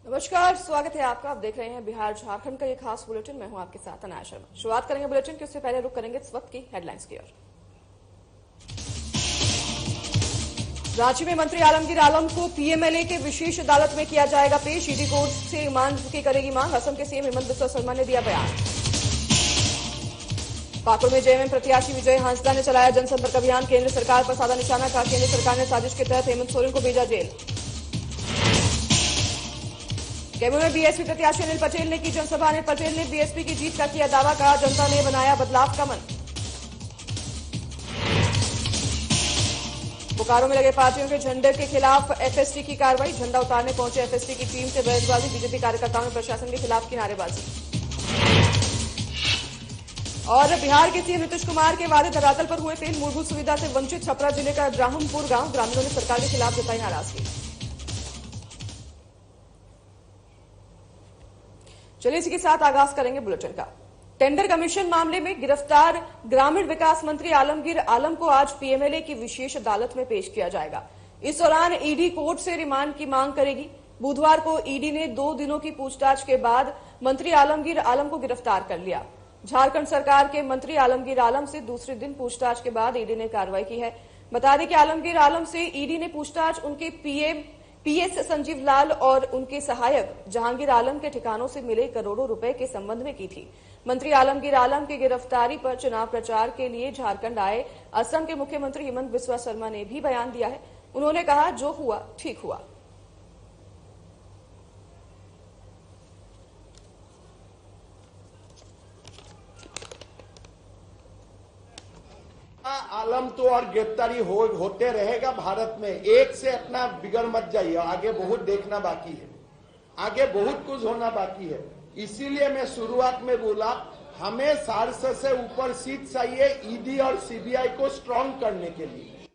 नमस्कार, स्वागत है आपका। आप देख रहे हैं बिहार झारखंड का ये खास बुलेटिन। मैं हूं आपके साथ अनाया शर्मा। शुरुआत करेंगे बुलेटिन की, उससे पहले रुक करेंगे इस वक्त की हेडलाइंस की ओर। रांची में मंत्री आलमगीर आलम को पीएमएलए के विशेष अदालत में किया जाएगा पेश। ईडी कोर्ट से रिमांड की करेगी मांग। असम के सीएम हेमंत बिस्वा शर्मा ने दिया बयान। पाकुड़ में जेएमएम प्रत्याशी विजय हांसदा ने चलाया जनसंपर्क अभियान। केंद्र सरकार पर साधा निशाना, कहा केंद्र सरकार ने साजिश के तहत हेमंत सोरेन को भेजा जेल। कैमूर में बीएसपी प्रत्याशी अनिल पटेल ने की जनसभा। अनिल पटेल ने बीएसपी की जीत का किया दावा, कहा जनता ने बनाया बदलाव का मन। बोकारो में लगे पार्टियों के झंडे के खिलाफ एफएसटी की कार्रवाई। झंडा उतारने पहुंचे एफएसटी की टीम से बहसबाजी। बीजेपी कार्यकर्ताओं ने प्रशासन के खिलाफ की नारेबाजी। और बिहार के सीएम नीतीश कुमार के वादे धरातल पर हुए फेल। मूलभूत सुविधा से वंचित छपरा जिले का ब्राह्मणपुर गांव, ग्रामीणों ने सरकार के खिलाफ जताई नाराजगी। चलिए इसी के साथ आगाज करेंगे बुलेटिन का। टेंडर कमीशन मामले में गिरफ्तार ग्रामीण विकास मंत्री आलमगीर आलम को आज पीएमएलए की विशेष अदालत में पेश किया जाएगा। इस दौरान ईडी कोर्ट से रिमांड की मांग करेगी। बुधवार को ईडी ने 2 दिनों की पूछताछ के बाद मंत्री आलमगीर आलम को गिरफ्तार कर लिया। झारखंड सरकार के मंत्री आलमगीर आलम से दूसरे दिन पूछताछ के बाद ईडी ने कार्रवाई की है। बता दें कि आलमगीर आलम से ईडी ने पूछताछ उनके पीएस संजीव लाल और उनके सहायक जहांगीर आलम के ठिकानों से मिले करोड़ों रुपए के संबंध में की थी। मंत्री आलमगीर आलम की गिरफ्तारी पर चुनाव प्रचार के लिए झारखंड आए असम के मुख्यमंत्री हेमंत बिस्वा शर्मा ने भी बयान दिया है। उन्होंने कहा जो हुआ ठीक हुआ। आलम तो और गिरफ्तारी होते रहेगा भारत में। एक से अपना बिगड़ मत जाइए, आगे बहुत देखना बाकी है, आगे बहुत कुछ होना बाकी है। इसीलिए मैं शुरुआत में बोला हमें 700 से ऊपर सीट चाहिए ईडी और सीबीआई को स्ट्रांग करने के लिए।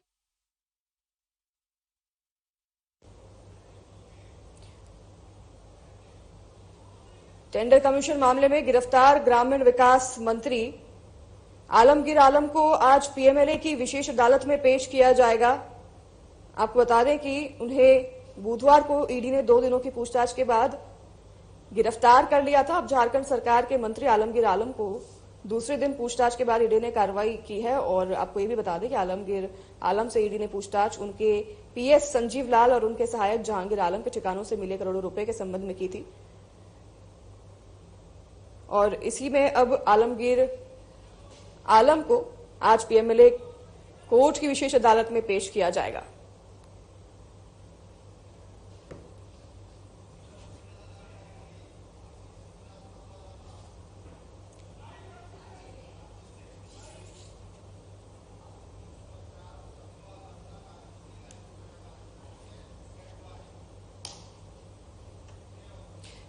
टेंडर कमीशन मामले में गिरफ्तार ग्रामीण विकास मंत्री आलमगीर आलम को आज पीएमएलए की विशेष अदालत में पेश किया जाएगा। आपको बता दें कि उन्हें बुधवार को ईडी ने 2 दिनों की पूछताछ के बाद गिरफ्तार कर लिया था। अब झारखंड सरकार के मंत्री आलमगीर आलम को दूसरे दिन पूछताछ के बाद ईडी ने कार्रवाई की है। और आपको ये भी बता दें कि आलमगीर आलम से ईडी ने पूछताछ उनके पीएस संजीव लाल और उनके सहायक जहांगीर आलम के ठिकानों से मिले करोड़ों रुपए के संबंध में की थी। और इसी में अब आलमगीर आलम को आज पीएमएलए कोर्ट की विशेष अदालत में पेश किया जाएगा।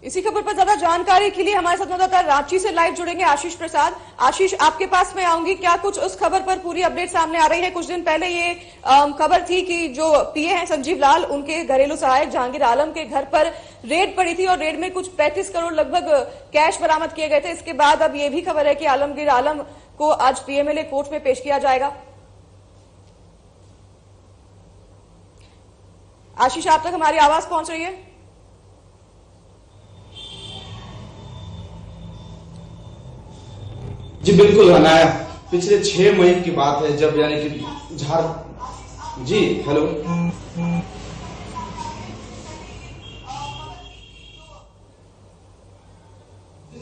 इसी खबर पर ज्यादा जानकारी के लिए हमारे साथ संवाददाता रांची से लाइव जुड़ेंगे आशीष प्रसाद। आशीष, आपके पास मैं आऊंगी, क्या कुछ उस खबर पर पूरी अपडेट सामने आ रही है? कुछ दिन पहले ये खबर थी कि जो पीए हैं संजीव लाल, उनके घरेलू सहायक जहांगीर आलम के घर पर रेड पड़ी थी और रेड में कुछ 35 करोड़ लगभग कैश बरामद किए गए थे। इसके बाद अब ये भी खबर है कि आलमगीर आलम को आज पीएमएलए कोर्ट में पेश किया जाएगा। आशीष, आप तक हमारी आवाज पहुंच रही है? जी बिल्कुल अनाया, पिछले 6 मई की बात है जब यानी कि जी हेलो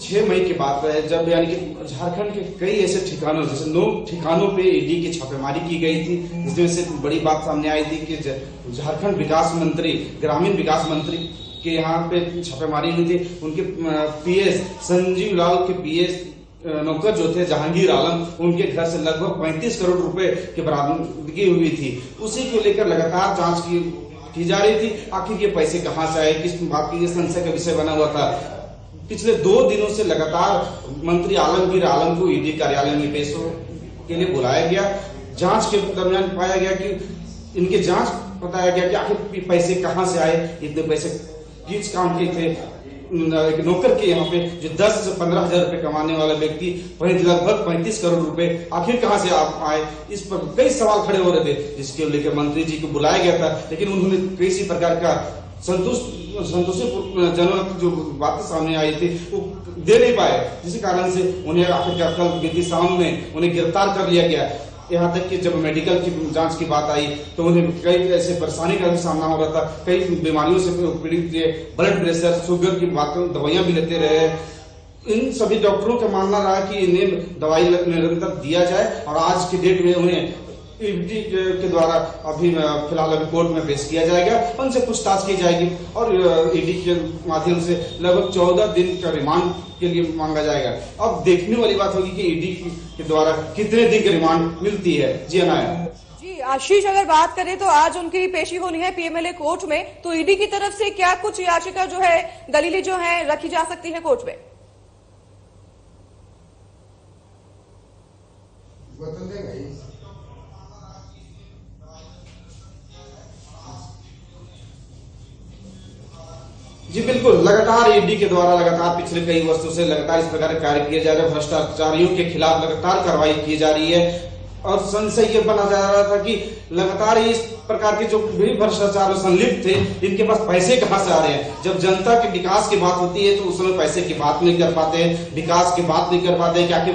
6 मई की बात है जब यानी कि झारखंड के कई ऐसे ठिकानों जैसे 9 ठिकानों पे ईडी की छापेमारी की गई थी। जिसमें से बड़ी बात सामने आई थी कि झारखंड विकास मंत्री, ग्रामीण विकास मंत्री के यहाँ पे छापेमारी हुई थी। उनके पीएस संजीव लाल के पीएस नौकर जो थे जहांगीर आलम, उनके घर से लगभग 35 करोड़ रुपए की बरामदगी हुई थी। उसी को लेकर लगातार जांच की जा रही थी। आखिर ये पैसे कहां से आए, किस बात की संशय का विषय बना हुआ था। पिछले 2 दिनों से लगातार मंत्री आलमगीर आलम को ईडी कार्यालय में पेश के लिए बुलाया गया। जांच के दरमियान पाया गया कि इनके जांच बताया गया कि आखिर पैसे कहां से आए, इतने पैसे किस काम के थे। एक नौकर के यहाँ पे जो 10 से 15 हजार रुपए कमाने वाला व्यक्ति लगभग 35 करोड़ रुपए आखिर कहां से आप आए, इस पर कई सवाल खड़े हो रहे थे, जिसके लेकर मंत्री जी को बुलाया गया था। लेकिन उन्होंने किसी प्रकार का संतुष्ट संतोषजनक जो बातें सामने आई थी वो दे नहीं पाए, जिस कारण से उन्हें आखिरकार कल बीती शाम में उन्हें गिरफ्तार कर लिया गया। यहाँ तक कि जब मेडिकल की जांच की बात आई तो उन्हें कई ऐसे परेशानी का भी सामना हो रहा था, कई बीमारियों से पीड़ित थे, ब्लड प्रेशर, शुगर की बातों दवाइयां भी लेते रहे। इन सभी डॉक्टरों का मानना रहा कि इन्हें दवाई निरंतर दिया जाए और आज की डेट में उन्हें ईडी के द्वारा अभी फिलहाल अभी कोर्ट में पेश किया जाएगा, उनसे पूछताछ की जाएगी और ईडी के माध्यम से लगभग 14 दिन का रिमांड के लिए मांगा जाएगा। अब देखने वाली बात होगी कि ईडी के द्वारा कितने दिन की रिमांड मिलती है। जी अनाया। जी आशीष, अगर बात करें तो आज उनकी पेशी होनी है पीएमएलए कोर्ट में, तो ईडी की तरफ से क्या कुछ याचिका जो है, दलीलें जो है रखी जा सकती है कोर्ट में? जी बिल्कुल, लगातार ईडी के द्वारा लगातार पिछले कई वर्षों से लगातार इस प्रकार के कार्य किए जा रहे हैं। भ्रष्टाचारियों के खिलाफ लगातार कार्रवाई की जा रही है और संशय ये बना जा रहा था कि लगातार इस प्रकार के जो भी भ्रष्टाचार में संलिप्त थे, इनके पास पैसे कहां से आ रहे हैं। जब जनता के विकास की बात होती है तो उस समय पैसे की बात नहीं कर पाते हैं, विकास की बात नहीं कर पाते हैं, क्या कि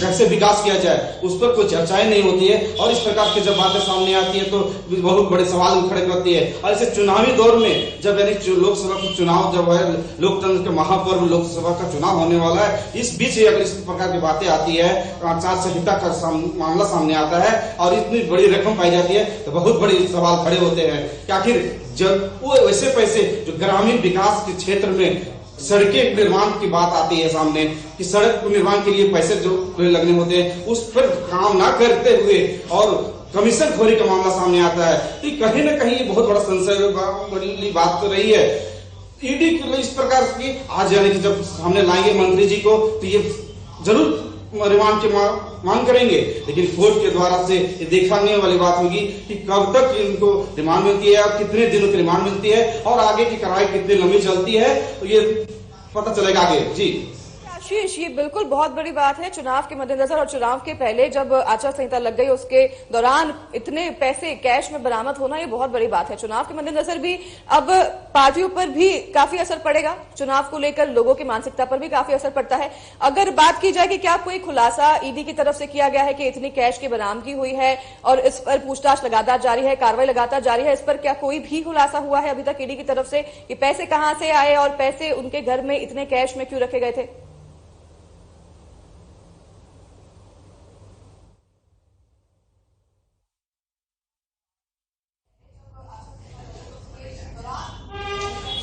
कैसे विकास किया जाए उस पर कोई चर्चाएं नहीं होती है। और इस प्रकार की जब बातें सामने आती है तो बहुत बड़े सवाल खड़े करती है। और इसे चुनावी दौर में जब यानी लोकसभा का चुनाव जब है, लोकतंत्र के महापर्व लोकसभा का चुनाव होने वाला है, इस बीच अगर इस प्रकार की बातें आती है, आचार संहिता का मामला सामने आता है और इतनी बड़ी रकम पाई जाती है तो बहुत बड़े सवाल खड़े होते हैं कि आखिर जब वो वैसे पैसे जो ग्रामीण विकास के क्षेत्र में सड़कें निर्माण की बात आती है सामने कि सड़क निर्माण के लिए पैसे जो लगने होते हैं उस पर काम ना करते हुए और कमीशन खोरी का मामला सामने आता है, तो कहीं ना कहीं ये बहुत बड़ा संशय वाली बात तो रही है। ईडी इस प्रकार की आज यानी कि जब सामने लाएंगे मंत्री जी को तो ये जरूर रिमांड की मांग करेंगे, लेकिन कोर्ट के द्वारा से ये देखने वाली बात होगी कि कब तक इनको रिमांड मिलती है और कितने दिनों की रिमांड मिलती है और आगे की कार्रवाई कितनी लंबी चलती है, तो ये पता चलेगा आगे। जी आशीष, ये बिल्कुल बहुत बड़ी बात है चुनाव के मद्देनजर और चुनाव के पहले जब आचार संहिता लग गई उसके दौरान इतने पैसे कैश में बरामद होना ये बहुत बड़ी बात है। चुनाव के मद्देनजर भी अब पार्टियों पर भी काफी असर पड़ेगा, चुनाव को लेकर लोगों की मानसिकता पर भी काफी असर पड़ता है। अगर बात की जाए कि क्या कोई खुलासा ईडी की तरफ से किया गया है कि इतनी कैश की बरामदगी हुई है और इस पर पूछताछ लगातार जारी है, कार्रवाई लगातार जारी है, इस पर क्या कोई भी खुलासा हुआ है अभी तक ईडी की तरफ से कि पैसे कहां से आए और पैसे उनके घर में इतने कैश में क्यों रखे गए थे?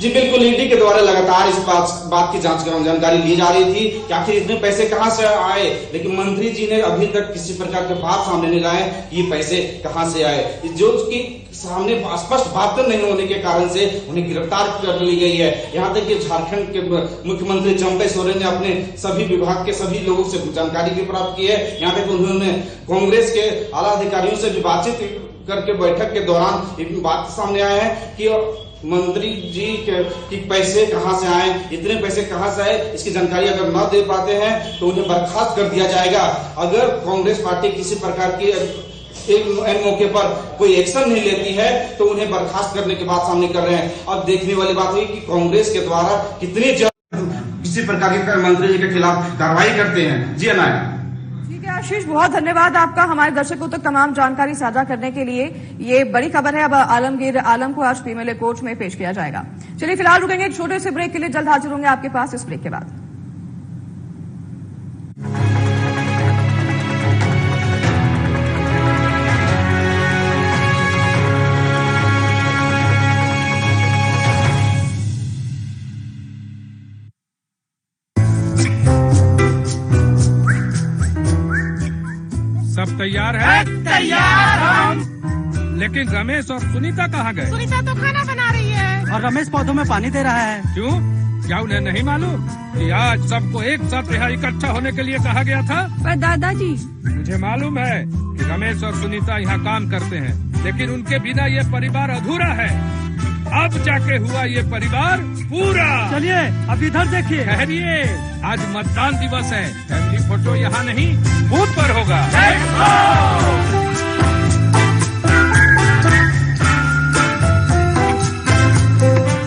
जी बिल्कुल, ईडी के द्वारा लगातार इस बात की जांच जानकारी ली जा रही थी कि आखिर इतने पैसे कहां से आए, लेकिन मंत्री जी ने अभी तक किसी प्रकार के बात सामने नहीं लाए ये पैसे कहां से आए। जो उसकी सामने स्पष्ट बात नहीं होने के कारण से उन्हें गिरफ्तार कर ली गई है। यहाँ तक कि झारखंड के मुख्यमंत्री चंपई सोरेन ने अपने सभी विभाग के सभी लोगों से जानकारी भी प्राप्त की है। यहाँ तक उन्होंने कांग्रेस के आला अधिकारियों से भी बातचीत करके बैठक के दौरान एक बात सामने आया है कि मंत्री जी के पैसे कहां से आए, इतने पैसे कहां से आए, इसकी जानकारी अगर न दे पाते हैं तो उन्हें बर्खास्त कर दिया जाएगा। अगर कांग्रेस पार्टी किसी प्रकार की एक मौके पर कोई एक्शन नहीं लेती है तो उन्हें बर्खास्त करने की बात सामने कर रहे हैं। अब देखने वाली बात हुई कि कांग्रेस के द्वारा कितनी जल्द किसी प्रकार के मंत्री जी के खिलाफ कार्रवाई करते हैं। जी अनाया। ठीक है आशीष, बहुत धन्यवाद आपका हमारे दर्शकों तक तमाम जानकारी साझा करने के लिए। ये बड़ी खबर है, अब आलमगीर आलम को आज पीएमएलए कोर्ट में पेश किया जाएगा। चलिए फिलहाल रुकेंगे एक छोटे से ब्रेक के लिए, जल्द हाजिर होंगे आपके पास इस ब्रेक के बाद। सब तैयार है? तैयार हम। लेकिन रमेश और सुनीता कहाँ गए? सुनीता तो खाना बना रही है और रमेश पौधों में पानी दे रहा है। क्यों? क्या उन्हें नहीं मालूम कि आज सबको एक साथ यहाँ इकट्ठा होने के लिए कहा गया था? पर दादाजी, मुझे मालूम है कि रमेश और सुनीता यहाँ काम करते हैं, लेकिन उनके बिना ये परिवार अधूरा है। अब जाके हुआ ये परिवार पूरा। चलिए अब इधर देखिए। ठहरिए, आज मतदान दिवस है, फैमिली फोटो यहाँ नहीं बूथ पर होगा।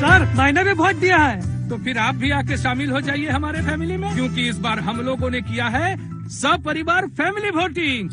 सर मैंने भी वोट दिया है। तो फिर आप भी आके शामिल हो जाइए हमारे फैमिली में, क्योंकि इस बार हम लोगों ने किया है सपरिवार फैमिली वोटिंग।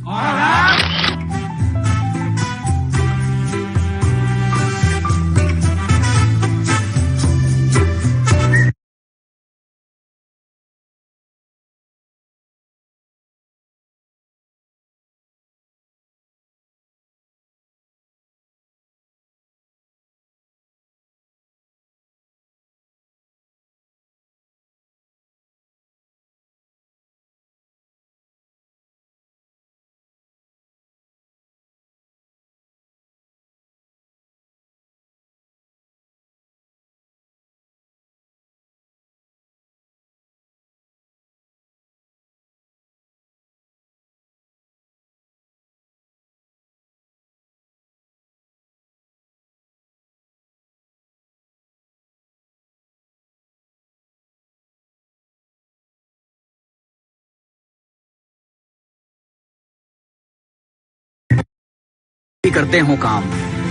करते हो काम,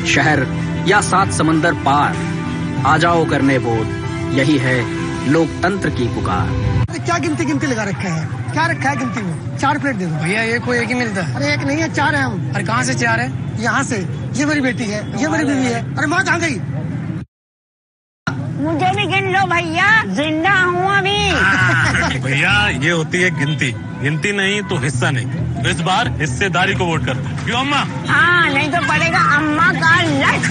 शहर या 7 समंदर पार, आ जाओ करने वोट, यही है लोकतंत्र की पुकार। क्या गिनती लगा रखा है, क्या रखा है गिनती में? 4 प्लेट दे दो भैया, एक को एक ही मिलता है। अरे एक नहीं है, 4 है हम। अरे कहाँ से 4 है? यहाँ से, ये मेरी बेटी है, ये मेरी बीवी है। अरे माँ कहाँ गई? मुझे भी गिन लो भैया, जिंदा हूँ अभी। भैया ये होती है गिनती, गिनती नहीं तो हिस्सा नहीं। तो इस बार हिस्सेदारी को वोट करते हैं, क्यों अम्मा? हाँ, नहीं तो पड़ेगा अम्मा का लट।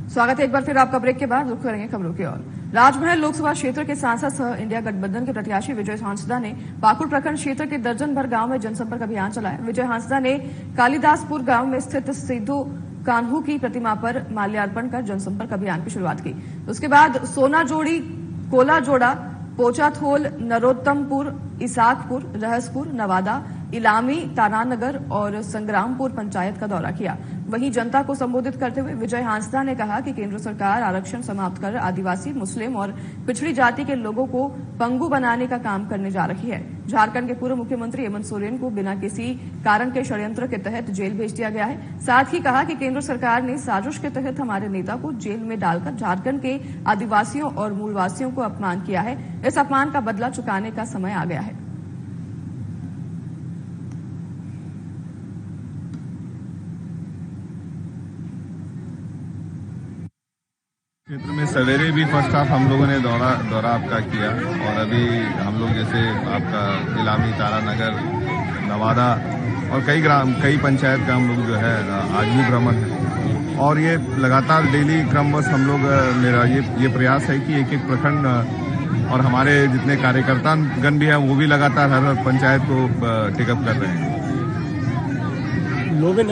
स्वागत है एक बार फिर आपका ब्रेक के बाद। रुख करेंगे खबरों की ओर। राजमहल लोकसभा क्षेत्र के सांसद सह इंडिया गठबंधन के प्रत्याशी विजय हांसदा ने पाकुड़ प्रखंड क्षेत्र के दर्जन भर गांव में जनसंपर्क अभियान चलाया। विजय हांसदा ने कालिदासपुर गांव में स्थित सिद्धू कान्हू की प्रतिमा पर माल्यार्पण कर जनसंपर्क अभियान की शुरुआत की। उसके बाद सोनाजोड़ी, कोलाजोड़ा, पोचाथोल, नरोत्तमपुर, इसाकपुर, रहसपुर, नवादा, इलामी, तारानगर और संग्रामपुर पंचायत का दौरा किया। वहीं जनता को संबोधित करते हुए विजय हांसदा ने कहा कि केंद्र सरकार आरक्षण समाप्त कर आदिवासी, मुस्लिम और पिछड़ी जाति के लोगों को पंगु बनाने का काम करने जा रही है। झारखंड के पूर्व मुख्यमंत्री हेमंत सोरेन को बिना किसी कारण के षड्यंत्र के तहत जेल भेज दिया गया है। साथ ही कहा कि केंद्र सरकार ने साजिश के तहत हमारे नेता को जेल में डालकर झारखंड के आदिवासियों और मूलवासियों को अपमान किया है। इस अपमान का बदला चुकाने का समय आ गया है। क्षेत्र में सवेरे भी फर्स्ट हाफ हम लोगों ने दौरा आपका किया, और अभी हम लोग जैसे आपका इलामी, तारानगर, नवादा और कई पंचायत का हम लोग जो है आज भी भ्रमण है। और ये लगातार डेली क्रमवश हम लोग मेरा ये प्रयास है कि एक प्रखंड और हमारे जितने कार्यकर्ता गण भी हैं वो भी लगातार हर पंचायत को टेकअप कर रहे हैं। लोग एक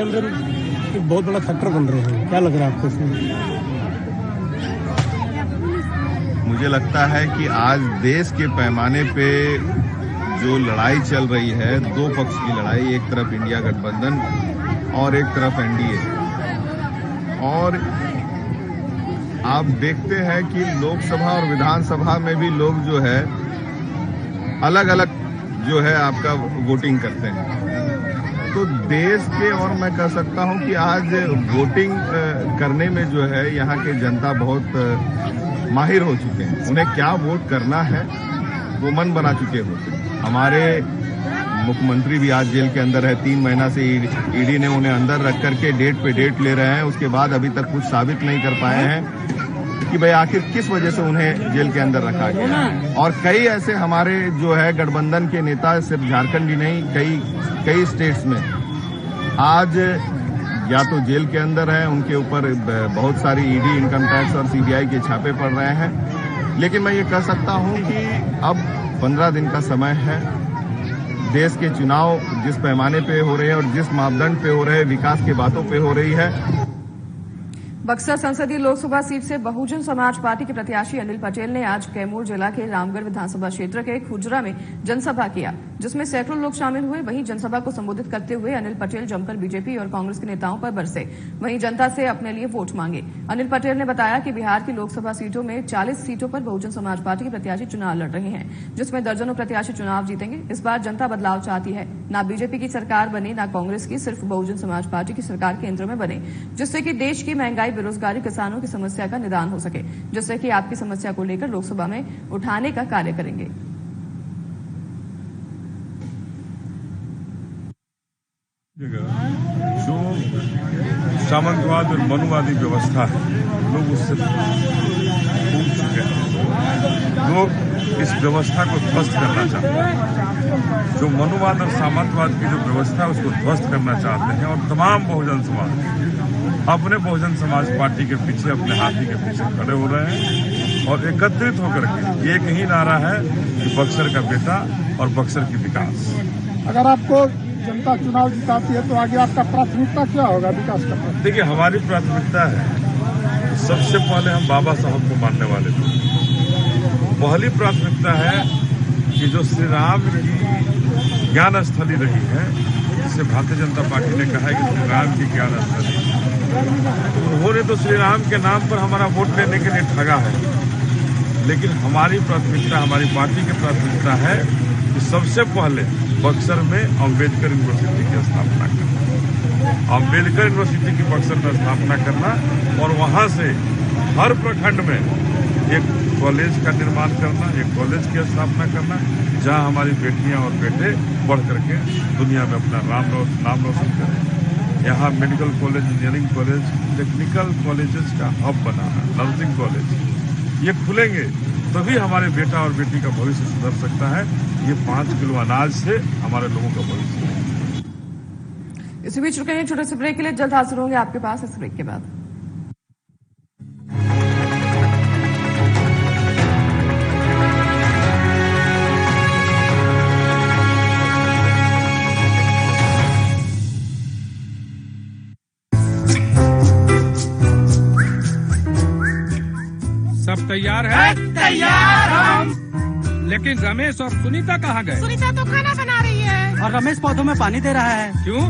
बहुत बड़ा फैक्टर बन रहे हैं, क्या लग रहा है आपको इसमें? मुझे लगता है कि आज देश के पैमाने पे जो लड़ाई चल रही है, 2 पक्ष की लड़ाई, एक तरफ इंडिया गठबंधन और एक तरफ एनडीए, और आप देखते हैं कि लोकसभा और विधानसभा में भी लोग जो है अलग अलग जो है आपका वोटिंग करते हैं। तो देश के, और मैं कह सकता हूं कि आज वोटिंग करने में जो है यहाँ के जनता बहुत माहिर हो चुके हैं। उन्हें क्या वोट करना है वो मन बना चुके होते हैं। हमारे मुख्यमंत्री भी आज जेल के अंदर है। 3 महीना से ईडी ने उन्हें अंदर रख करके डेट पे डेट ले रहे हैं। उसके बाद अभी तक कुछ साबित नहीं कर पाए हैं कि भाई आखिर किस वजह से उन्हें जेल के अंदर रखा गया। और कई ऐसे हमारे जो है गठबंधन के नेता, सिर्फ झारखंड ही नहीं, कई स्टेट्स में आज या तो जेल के अंदर है, उनके ऊपर बहुत सारी ईडी, इनकम टैक्स और सीबीआई के छापे पड़ रहे हैं। लेकिन मैं ये कह सकता हूं कि अब 15 दिन का समय है। देश के चुनाव जिस पैमाने पे हो रहे हैं और जिस मापदंड पे हो रहे हैं, विकास की बातों पे हो रही है। बक्सर संसदीय लोकसभा सीट से बहुजन समाज पार्टी के प्रत्याशी अनिल पटेल ने आज कैमूर जिला के रामगढ़ विधानसभा क्षेत्र के खुजरा में जनसभा किया। जिसमें सैकड़ों लोग शामिल हुए। वहीं जनसभा को संबोधित करते हुए अनिल पटेल जमकर बीजेपी और कांग्रेस के नेताओं पर बरसे। वहीं जनता से अपने लिए वोट मांगे। अनिल पटेल ने बताया कि बिहार की लोकसभा सीटों में 40 सीटों पर बहुजन समाज पार्टी के प्रत्याशी चुनाव लड़ रहे हैं, जिसमें दर्जनों प्रत्याशी चुनाव जीतेंगे। इस बार जनता बदलाव चाहती है, ना बीजेपी की सरकार बने ना कांग्रेस की, सिर्फ बहुजन समाज पार्टी की सरकार केंद्र में बने, जिससे कि देश की महंगाई, बेरोजगारी, किसानों की समस्या का निदान हो सके, जिससे कि आपकी समस्या को लेकर लोकसभा में उठाने का कार्य करेंगे। जो सामंतवाद और मनुवादी व्यवस्था है, लोग उससे भूल चुके हैं। लोग इस व्यवस्था को ध्वस्त करना चाहते हैं। जो मनुवाद और सामंतवाद की जो व्यवस्था है उसको ध्वस्त करना चाहते हैं और तमाम बहुजन समाज अपने बहुजन समाज पार्टी के पीछे, अपने हाथी के पीछे खड़े हो रहे हैं और एकत्रित होकर के एक ही नारा है कि बक्सर का बेटा और बक्सर की विकास। अगर आपको जनता चुनाव जिताती है तो आगे आपका प्राथमिकता क्या होगा विकास का? देखिए, हमारी प्राथमिकता है, सबसे पहले हम बाबा साहब को मानने वाले लोग। पहली प्राथमिकता है कि जो श्री राम की ज्ञान स्थली रही है, जिसे भारतीय जनता पार्टी ने कहा है कि श्री राम की ज्ञान स्थली, उन्होंने तो श्री राम के नाम पर हमारा वोट लेने के लिए ठगा है। लेकिन हमारी प्राथमिकता, हमारी पार्टी की प्राथमिकता है कि सबसे पहले बक्सर में अम्बेडकर यूनिवर्सिटी की स्थापना करना, अम्बेडकर यूनिवर्सिटी की बक्सर में स्थापना करना और वहां से हर प्रखंड में एक कॉलेज का निर्माण करना, एक कॉलेज की स्थापना करना, जहां हमारी बेटियां और बेटे बढ़ करके दुनिया में अपना नाम रोशन करें। यहाँ medical college, engineering college, technical colleges का हब बनाना, नर्सिंग कॉलेज ये खुलेंगे तभी हमारे बेटा और बेटी का भविष्य सुधर सकता है। ये 5 किलो अनाज से हमारे लोगों का भविष्य है। इसी बीच रुकेंगे छोटे से ब्रेक के लिए, जल्द हाजिर होंगे आपके पास इस ब्रेक के बाद। सब तैयार है? तैयार हम। लेकिन रमेश और सुनीता कहाँ गए? सुनीता तो खाना बना रही है और रमेश पौधों में पानी दे रहा है। क्यों?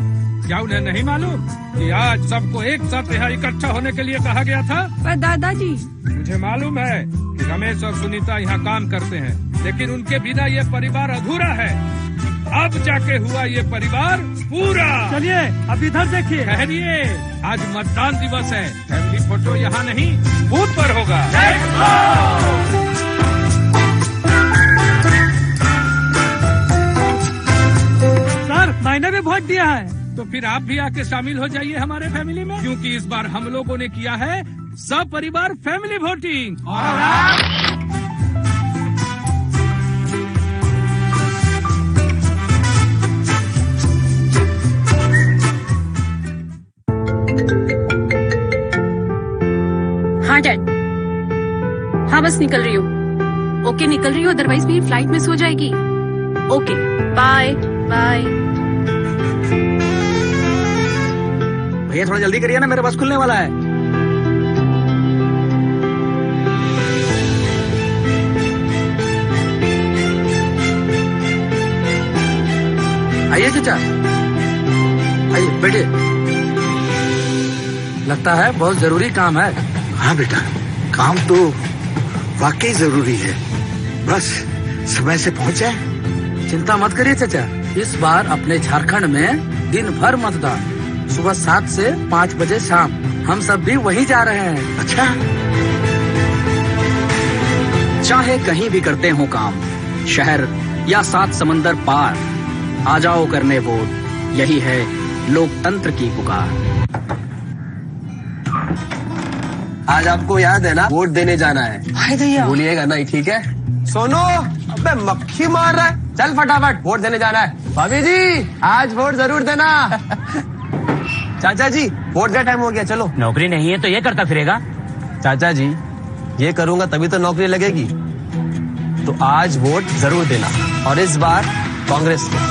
क्या उन्हें नहीं मालूम कि आज सबको एक साथ यहाँ इकट्ठा होने के लिए कहा गया था? पर दादाजी, मुझे मालूम है कि रमेश और सुनीता यहाँ काम करते हैं, लेकिन उनके बिना ये परिवार अधूरा है। अब जाके हुआ ये परिवार पूरा। चलिए अब इधर देखिए। ठहरिए, आज मतदान दिवस है। फैमिली फोटो यहाँ नहीं, बूथ पर होगा। सर, मैंने भी वोट दिया है। तो फिर आप भी आके शामिल हो जाइए हमारे फैमिली में, क्योंकि इस बार हम लोगों ने किया है सब परिवार फैमिली वोटिंग। हाँ डैड, हाँ बस निकल रही हूँ। ओके निकल रही हूँ, अदरवाइज मेरी फ्लाइट मिस हो जाएगी। Okay bye bye. भैया थोड़ा जल्दी करिए ना, मेरा बस खुलने वाला है। आइए चाचा, आइए बैठिए। लगता है बहुत जरूरी काम है। हाँ बेटा, काम तो वाकई जरूरी है, बस समय से पहुंच जाए। चिंता मत करिए चाचा, इस बार अपने झारखंड में दिन भर मतदान, सुबह 7 से 5 बजे शाम। हम सब भी वहीं जा रहे हैं। अच्छा, चाहे कहीं भी करते हो काम, शहर या 7 समंदर पार, आ जाओ करने वोट, यही है लोकतंत्र की पुकार। आज आपको याद है ना, वोट देने जाना है। हाय भैया, भूलिएगा नहीं, ठीक है? सोनू, अबे मक्खी मार रहा है, चल फटाफट वोट देने जाना है। भाभी जी, आज वोट जरूर देना। चाचा जी, वोट का टाइम हो गया, चलो। नौकरी नहीं है तो ये करता फिरेगा? चाचा जी, ये करूंगा तभी तो नौकरी लगेगी। तो आज वोट जरूर देना, और इस बार कांग्रेस को।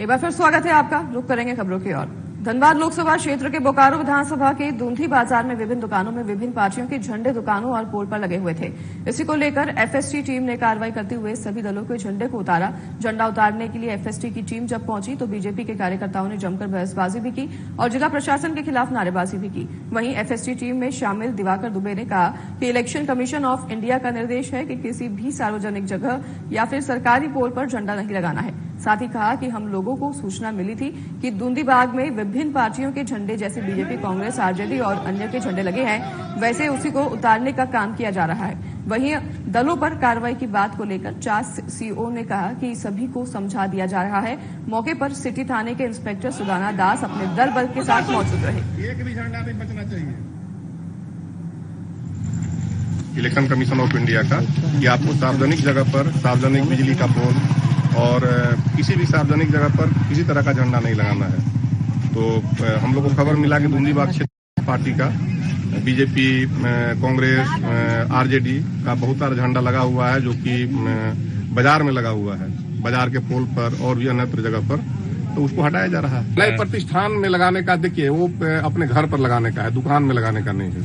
एक बार फिर स्वागत है आपका। रुक करेंगे खबरों की ओर। धनबाद लोकसभा क्षेत्र के बोकारो विधानसभा के दूंधी बाजार में विभिन्न दुकानों में विभिन्न पार्टियों के झंडे दुकानों और पोल पर लगे हुए थे। इसी को लेकर एफएसटी टीम ने कार्रवाई करते हुए सभी दलों के झंडे को उतारा। झंडा उतारने के लिए एफएसटी की टीम जब पहुंची तो बीजेपी के कार्यकर्ताओं ने जमकर बहसबाजी भी की और जिला प्रशासन के खिलाफ नारेबाजी भी की। वहीं एफएसटी टीम में शामिल दिवाकर दुबे ने कहा कि इलेक्शन कमीशन ऑफ इंडिया का निर्देश है कि किसी भी सार्वजनिक जगह या फिर सरकारी पोल पर झंडा नहीं लगाना है। साथ ही कहा कि हम लोगों को सूचना मिली थी कि दूंदीबाग में विभिन्न पार्टियों के झंडे जैसे बीजेपी, कांग्रेस, आरजेडी और अन्य के झंडे लगे हैं, वैसे उसी को उतारने का काम किया जा रहा है। वहीं दलों पर कार्रवाई की बात को लेकर चास सीओ ने कहा कि सभी को समझा दिया जा रहा है। मौके पर सिटी थाने के इंस्पेक्टर सुदाना दास अपने दल बल के साथ मौजूद रहे। एक भी झंडा नहीं बचना चाहिए। इलेक्शन कमीशन ऑफ इंडिया का कि आपको सार्वजनिक जगह पर सार्वजनिक बिजली का पोल और किसी भी सार्वजनिक जगह पर किसी तरह का झंडा नहीं लगाना है। तो हम लोग को खबर मिला कि दूंदीबाग क्षेत्र पार्टी का बीजेपी, कांग्रेस, आरजेडी का बहुत सारा झंडा लगा हुआ है, जो कि बाजार में लगा हुआ है, बाजार के पोल पर और भी अन्य जगह पर, तो उसको हटाया जा रहा है। नए प्रतिष्ठान में लगाने का देखिए वो अपने घर पर लगाने का है, दुकान में लगाने का नहीं है,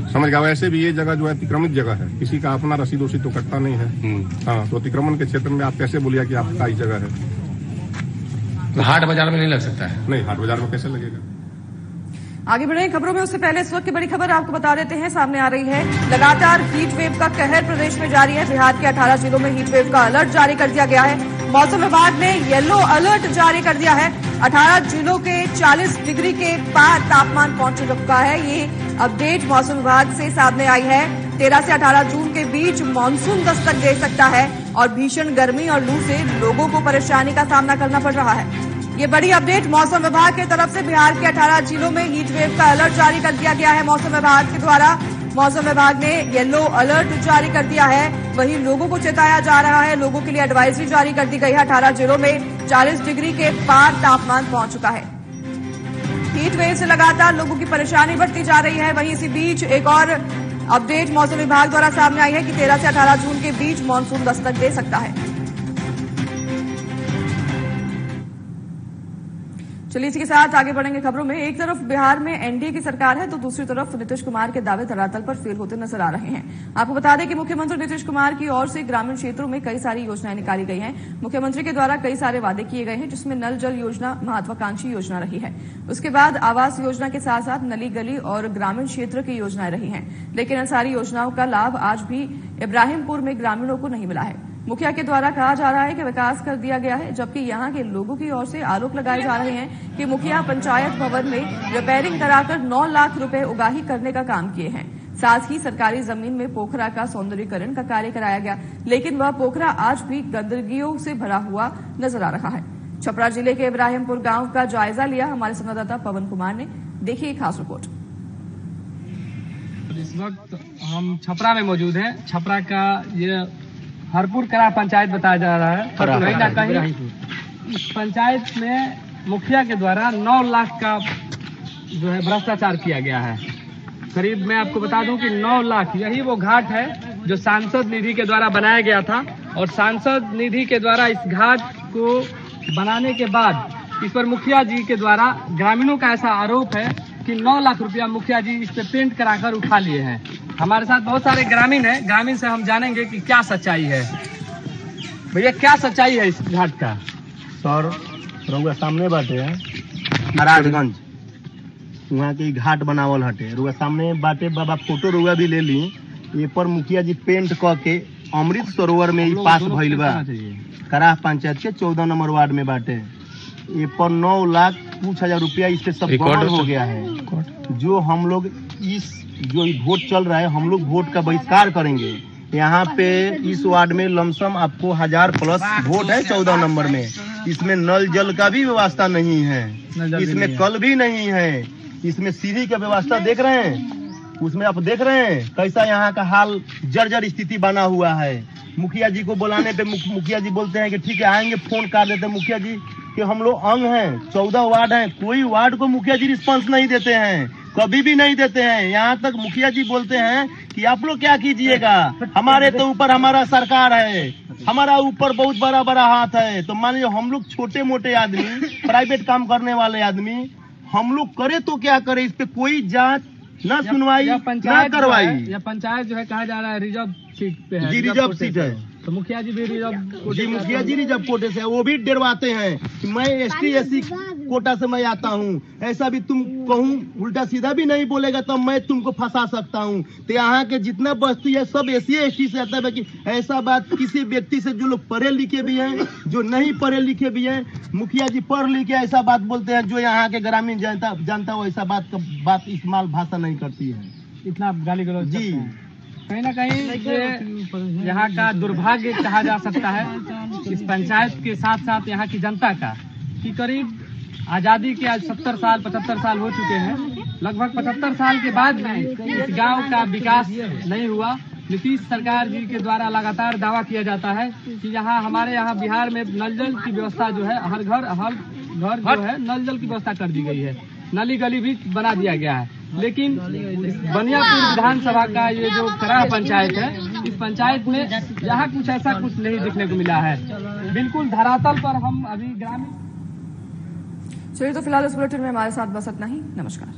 समझ गया। वैसे भी ये जगह जो है अतिक्रमित जगह है, किसी का अपना रसीद वसीद तो कटता नहीं है। हाँ, तो अतिक्रमण के क्षेत्र में आप कैसे बोलिए कि आपका ही जगह है? तो हाट बाजार में नहीं लग सकता है? नहीं, हाट बाजार में कैसे लगेगा? आगे बढ़े खबरों में, उससे पहले इस वक्त की बड़ी खबर आपको बता देते हैं, सामने आ रही है। लगातार हीट वेव का कहर प्रदेश में जारी है। बिहार के 18 जिलों में हीट वेव का अलर्ट जारी कर दिया गया है। मौसम विभाग ने येलो अलर्ट जारी कर दिया है। 18 जिलों के 40 डिग्री के पार तापमान पहुंच चुका है। ये अपडेट मौसम विभाग से सामने आई है। 13 से 18 जून के बीच मानसून दस्तक दे सकता है और भीषण गर्मी और लू से लोगों को परेशानी का सामना करना पड़ रहा है। ये बड़ी अपडेट मौसम विभाग की तरफ से बिहार के 18 जिलों में हीट वेव का अलर्ट जारी कर दिया गया है। मौसम विभाग के द्वारा मौसम विभाग ने येलो अलर्ट जारी कर दिया है। वहीं लोगों को चेताया जा रहा है, लोगों के लिए एडवाइजरी जारी कर दी गई है। 18 जिलों में 40 डिग्री के पार तापमान पहुंच चुका है। हीट वेव से लगातार लोगों की परेशानी बढ़ती जा रही है। वहीं इसी बीच एक और अपडेट मौसम विभाग द्वारा सामने आई है कि 13 से 18 जून के बीच मानसून दस्तक दे सकता है। चलिए इसी के साथ आगे बढ़ेंगे खबरों में। एक तरफ बिहार में एनडीए की सरकार है तो दूसरी तरफ नीतीश कुमार के दावे धरातल पर फेल होते नजर आ रहे हैं। आपको बता दें कि मुख्यमंत्री नीतीश कुमार की ओर से ग्रामीण क्षेत्रों में कई सारी योजनाएं निकाली गई हैं। मुख्यमंत्री के द्वारा कई सारे वादे किए गए हैं, जिसमें नल जल योजना महत्वाकांक्षी योजना रही है। उसके बाद आवास योजना के साथ साथ नली गली और ग्रामीण क्षेत्र की योजनाएं रही हैं। लेकिन इन सारी योजनाओं का लाभ आज भी इब्राहिमपुर में ग्रामीणों को नहीं मिला है। मुखिया के द्वारा कहा जा रहा है कि विकास कर दिया गया है, जबकि यहां के लोगों की ओर से आरोप लगाए जा रहे हैं कि मुखिया पंचायत भवन में रिपेयरिंग कराकर 9 लाख रुपए उगाही करने का काम किए हैं। साथ ही सरकारी जमीन में पोखरा का सौंदर्यीकरण का कार्य कराया गया, लेकिन वह पोखरा आज भी गंदगियों से भरा हुआ नजर आ रहा है। छपरा जिले के इब्राहिमपुर गांव का जायजा लिया हमारे संवाददाता पवन कुमार ने। देखिए खास रिपोर्ट। इस वक्त हम छपरा में मौजूद हैं। छपरा का ये हरपुर करा पंचायत बताया जा रहा है। कहीं ना कहीं इस पंचायत में मुखिया के द्वारा 9 लाख का जो है भ्रष्टाचार किया गया है। करीब मैं आपको बता दूं कि 9 लाख, यही वो घाट है जो सांसद निधि के द्वारा बनाया गया था। और सांसद निधि के द्वारा इस घाट को बनाने के बाद इस पर मुखिया जी के द्वारा ग्रामीणों का ऐसा आरोप है कि 9 लाख रुपया मुखिया जी इस पे पेंट कराकर उठा लिए हैं। हमारे साथ बहुत सारे ग्रामीण हैं, ग्रामीण से हम जानेंगे कि क्या सच्चाई है। भैया क्या सच्चाई है इस घाट का? सर रुआ सामने बाटे है महाराजगंज, वहाँ के घाट बनावल हटे। रुआ सामने बाटे, बाबा फोटो रुआ भी ले ली। ये पर मुखिया जी पेंट क के अमृत सरोवर में पास भइल बा। कराह पंचायत के 14 नंबर वार्ड में बाटे। ये पर 9 लाख कुछ हजार रुपया इससे सब गबन हो गया है। जो हम लोग जो वोट चल रहा है, हम लोग वोट का बहिष्कार करेंगे। यहाँ पे इस वार्ड में लमसम आपको 1000+ वोट है 14 नंबर में। इसमें नल जल का भी व्यवस्था नहीं है, इसमें कल भी नहीं है, इसमें सीढ़ी का व्यवस्था देख रहे हैं। उसमें आप देख रहे हैं कैसा यहाँ का हाल जर्जर स्थिति बना हुआ है। मुखिया जी को बुलाने पे मुखिया जी बोलते हैं कि ठीक है आएंगे, फोन कर देते हैं मुखिया जी कि हम लोग अंग हैं, 14 वार्ड हैं, कोई वार्ड को मुखिया जी रिस्पांस नहीं देते हैं, कभी भी नहीं देते हैं। यहाँ तक मुखिया जी बोलते हैं कि आप लोग क्या कीजिएगा, हमारे तो ऊपर हमारा सरकार है, हमारा ऊपर बहुत बड़ा बड़ा हाथ है। तो मान लीजिए हम लोग छोटे मोटे आदमी, प्राइवेट काम करने वाले आदमी, हम लोग करे तो क्या करे, इस पे कोई जांच ना सुनवाई ना करवाई। या पंचायत जो है कहा जा रहा है रिजर्व सीट पे है, जी रिजर्व सीट है, तो मुखिया जी भी रिजर्व जी मुखिया जी रिजर्व कोटे से, वो भी डरवाते हैं कि मैं ST SC कोटा से मैं आता हूँ, ऐसा भी तुम कहूँ उल्टा सीधा भी नहीं बोलेगा तो मैं तुमको फंसा सकता हूँ। तो यहाँ के जितना बस्ती है सब SC ST से आता है कि ऐसा बात किसी व्यक्ति से, जो लोग पढ़े लिखे भी हैं, जो नहीं पढ़े लिखे भी हैं, मुखिया जी पढ़ लिखे ऐसा बात बोलते हैं, जो यहाँ के ग्रामीण जनता वो ऐसा बात इस्तेमाल भाषा नहीं करती है। इतना गाली गलौज जी कहीं ना कहीं ये यहाँ का दुर्भाग्य कहा जा सकता है इस पंचायत के साथ साथ यहाँ की जनता का, कि करीब आजादी के आज 70 साल 75 साल हो चुके हैं, लगभग 75 साल के बाद भी इस गांव का विकास नहीं हुआ। नीतीश सरकार जी के द्वारा लगातार दावा किया जाता है कि हमारे यहाँ बिहार में नल जल की व्यवस्था जो है, हर घर जो है नल जल की व्यवस्था कर दी गई है, नाली गली भी बना दिया गया है। लेकिन इस बनियापुर विधानसभा का ये जो करा पंचायत है, इस पंचायत में यहाँ कुछ ऐसा कुछ नहीं देखने को मिला है। बिल्कुल धरातल पर हम अभी ग्रामीण। चलिए तो फिलहाल इस बुलेटिन में हमारे साथ बस इतना ही। नमस्कार।